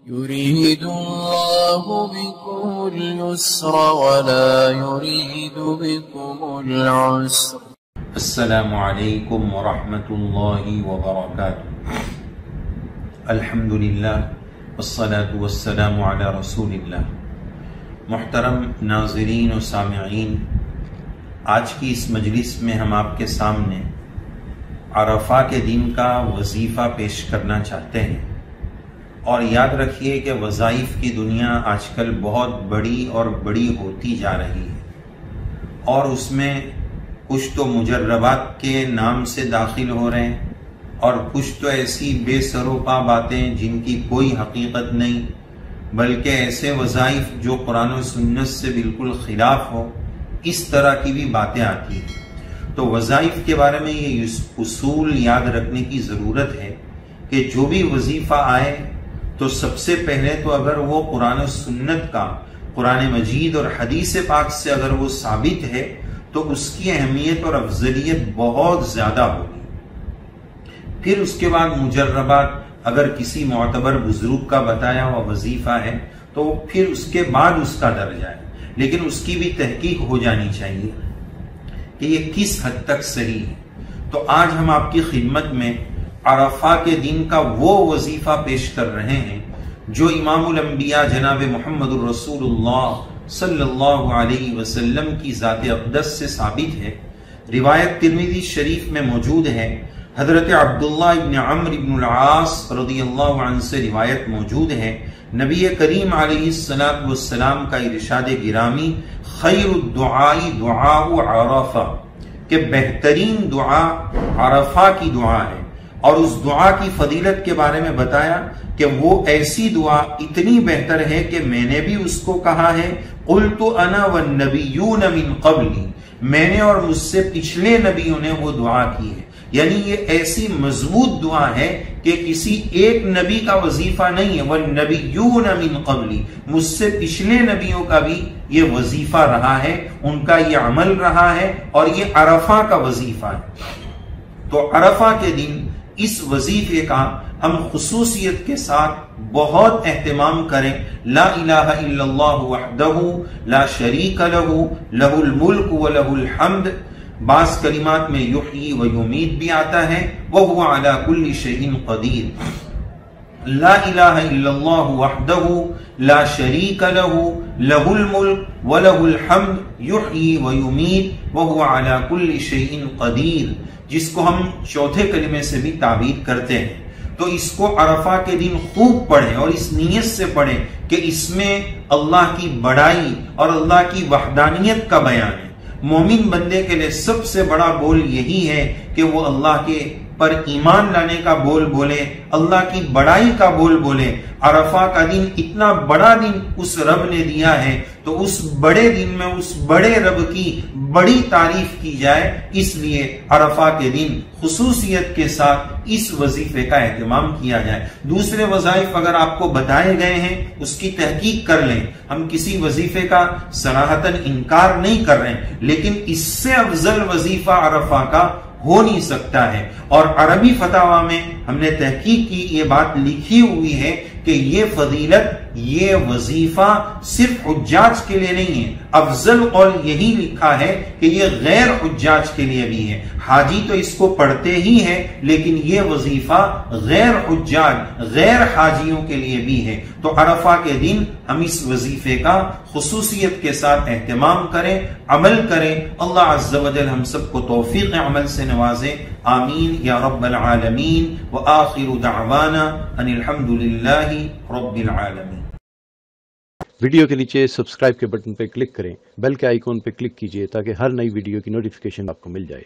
يريد الله بكم اليسر ولا يريد بكم العسر. السلام علیکم ورحمۃ اللہ وبرکاتہ. الحمدللہ والصلاة والسلام علی رسول اللہ. محترم ناظرین و سامعین، آج کی اس مجلس میں ہم آپ کے سامنے عرفہ کے دن کا وظیفہ پیش کرنا چاہتے ہیں. اور یاد رکھیے کہ وظائف کی دنیا آج کل بہت بڑی اور بڑی ہوتی جا رہی ہے، اور اس میں کچھ تو مجربات کے نام سے داخل ہو رہے ہیں، اور کچھ تو ایسی بے سر و پا باتیں جن کی کوئی حقیقت نہیں، بلکہ ایسے وظائف جو قرآن و سنت سے بالکل خلاف ہو، اس طرح کی بھی باتیں آتی ہیں. تو وظائف کے بارے میں یہ اصول یاد رکھنے کی ضرورت ہے کہ جو بھی وظیفہ آئے تو سب سے پہلے تو اگر وہ قرآن و سنت کا، قرآن مجید اور حدیث پاک سے اگر وہ ثابت ہے تو اس کی اہمیت اور افضلیت بہت زیادہ ہوگی. پھر اس کے بعد مجربات، اگر کسی معتبر بزرگ کا بتایا ہوا وظیفہ ہے تو پھر اس کے بعد اس کا درجہ ہے، لیکن اس کی بھی تحقیق ہو جانی چاہیے کہ یہ کس حد تک صحیح ہے. تو آج ہم آپ کی خدمت میں عرفہ کے دن کا وہ وظیفہ پیش کر رہے ہیں جو امام الانبیاء جناب محمد الرسول اللہ صلی اللہ علیہ وسلم کی ذات اقدس سے ثابت ہے. روایت ترمذی شریف میں موجود ہے. حضرت عبداللہ ابن عمرو ابن العاص رضی اللہ عنہ سے روایت موجود ہے. نبی کریم علیہ السلام کا ارشاد گرامی، خیر الدعاء دعاء عرفہ، کہ بہترین دعا عرفہ کی دعا ہے. اور اس دعا کی فضیلت کے بارے میں بتایا کہ وہ ایسی دعا اتنی بہتر ہے کہ میں نے بھی اس کو کہا ہے، قلت انا والنبیون من قبلی، میں نے اور مجھ سے پچھلے نبیوں نے وہ دعا کی ہے. یعنی یہ ایسی مضبوط دعا ہے کہ کسی ایک نبی کا وظیفہ نہیں ہے. والنبیون من قبلی، مجھ سے پچھلے نبیوں کا بھی یہ وظیفہ رہا ہے، ان کا یہ عمل رہا ہے، اور یہ عرفہ کا وظیفہ ہے. تو عرفہ کے دن اس وظیفے کا ہم خصوصیت کے ساتھ بہت اہتمام کریں. لا الہ الا اللہ وحدہ لا شریک لہ لہ الملک ولہ الحمد. بعض کلمات میں یحیی و یمیت بھی آتا ہے، وہو علی کل شیء قدیر. لا الہ الا اللہ وحدہ لا شریک لہ لہ الملک ولہ الحمد یحیی و یمیت وہو علی کل شیء قدیر، جس کو ہم چوتھے کلمے سے بھی تعبیر کرتے ہیں. تو اس کو عرفہ کے دن خوب پڑھیں اور اس نیت سے پڑھیں کہ اس میں اللہ کی بڑائی اور اللہ کی وحدانیت کا بیان ہے. مومن بندے کے لیے سب سے بڑا بول یہی ہے کہ وہ اللہ کے پر ایمان لانے کا بول بولے، اللہ کی بڑائی کا بول بولے. عرفہ کا دن اتنا بڑا دن اس رب نے دیا ہے تو اس بڑے دن میں اس بڑے رب کی بڑی تعریف کی جائے. اس لیے عرفہ کے دن خصوصیت کے ساتھ اس وظیفے کا اہتمام کیا جائے. دوسرے وظائف اگر آپ کو بتائے گئے ہیں اس کی تحقیق کر لیں. ہم کسی وظیفے کا صراحتاً انکار نہیں کر رہے ہیں، لیکن اس سے افضل وظیفہ عرفہ کا ہو نہیں سکتا ہے. اور عربی فتاوی میں ہم نے تحقیق کی، یہ بات لکھی ہوئی ہے کہ یہ فضیلت، یہ وظیفہ صرف حجاج کے لیے نہیں ہے. افضل قول یہی لکھا ہے کہ یہ غیر حجاج کے لیے بھی ہے. حاجی تو اس کو پڑھتے ہی ہے، لیکن یہ وظیفہ غیر حجاج، غیر حاجیوں کے لیے بھی ہے. تو عرفہ کے دن ہم اس وظیفے کا خصوصیت کے ساتھ اہتمام کریں، عمل کریں. اللہ عز و جل ہم سب کو توفیق عمل سے نوازے. آمین یا رب العالمین. وآخر دعوانا ان الحمد للہ رب العالمین. ویڈیو کے نیچے سبسکرائب کے بٹن پہ کلک کریں، بیل کے آئیکن پہ کلک کیجئے تاکہ ہر نئی ویڈیو کی نوٹیفیکیشن آپ کو مل جائے.